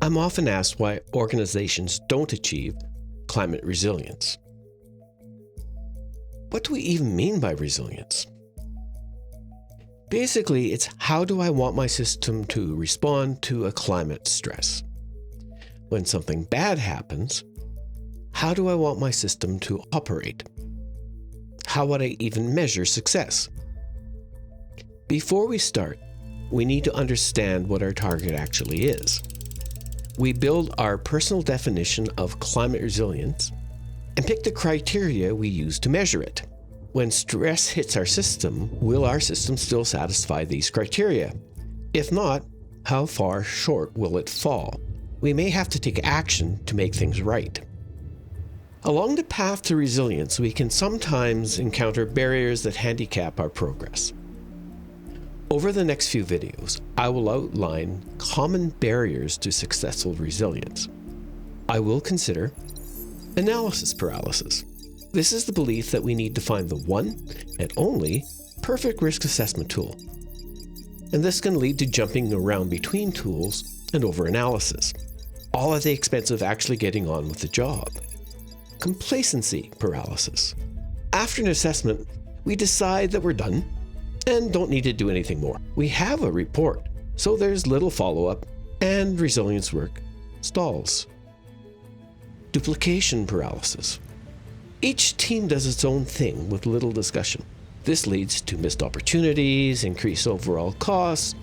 I'm often asked why organizations don't achieve climate resilience. What do we even mean by resilience? Basically, it's how do I want my system to respond to a climate stress? When something bad happens, how do I want my system to operate? How would I even measure success? Before we start, we need to understand what our target actually is. We build our personal definition of climate resilience and pick the criteria we use to measure it. When stress hits our system, will our system still satisfy these criteria? If not, how far short will it fall? We may have to take action to make things right. Along the path to resilience, we can sometimes encounter barriers that handicap our progress. Over the next few videos, I will outline common barriers to successful resilience. I will consider analysis paralysis. This is the belief that we need to find the one and only perfect risk assessment tool. And this can lead to jumping around between tools and overanalysis, all at the expense of actually getting on with the job. Complacency paralysis. After an assessment, we decide that we're done and don't need to do anything more. We have a report, so there's little follow-up and resilience work stalls. Duplication paralysis. Each team does its own thing with little discussion. This leads to missed opportunities, increased overall costs,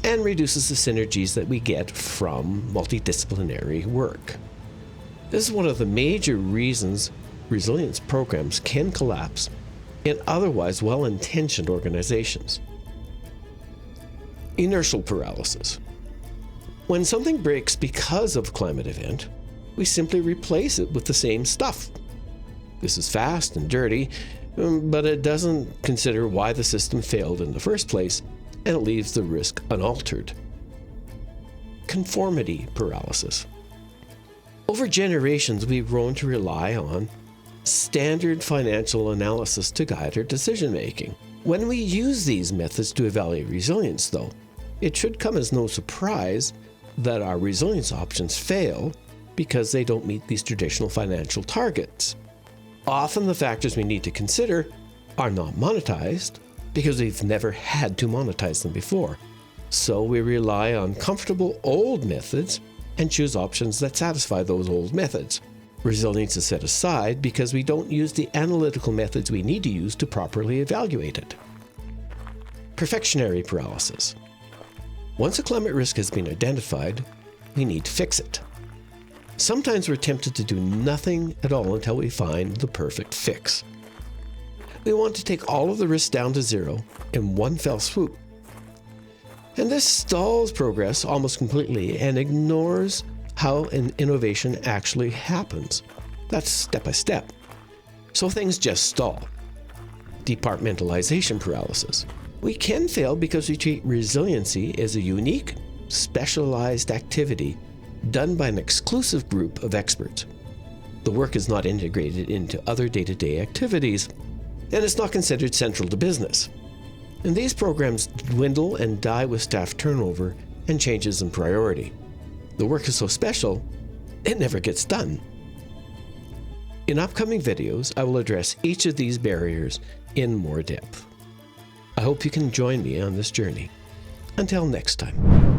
and reduces the synergies that we get from multidisciplinary work. This is one of the major reasons resilience programs can collapse in otherwise well-intentioned organizations. Inertial paralysis. When something breaks because of a climate event, we simply replace it with the same stuff. This is fast and dirty, but it doesn't consider why the system failed in the first place, and it leaves the risk unaltered. Conformity paralysis. Over generations, we've grown to rely on standard financial analysis to guide our decision-making. When we use these methods to evaluate resilience, though, it should come as no surprise that our resilience options fail because they don't meet these traditional financial targets. Often the factors we need to consider are not monetized because we've never had to monetize them before. So we rely on comfortable old methods and choose options that satisfy those old methods. Resilience is set aside because we don't use the analytical methods we need to use to properly evaluate it. Perfectionary paralysis. Once a climate risk has been identified, we need to fix it. Sometimes we're tempted to do nothing at all until we find the perfect fix. We want to take all of the risks down to zero in one fell swoop. And this stalls progress almost completely and ignores how an innovation actually happens. That's step by step. So things just stall. Departmentalization paralysis. We can fail because we treat resiliency as a unique, specialized activity done by an exclusive group of experts. The work is not integrated into other day-to-day activities, and it's not considered central to business. And these programs dwindle and die with staff turnover and changes in priority. The work is so special, it never gets done. In upcoming videos, I will address each of these barriers in more depth. I hope you can join me on this journey. Until next time.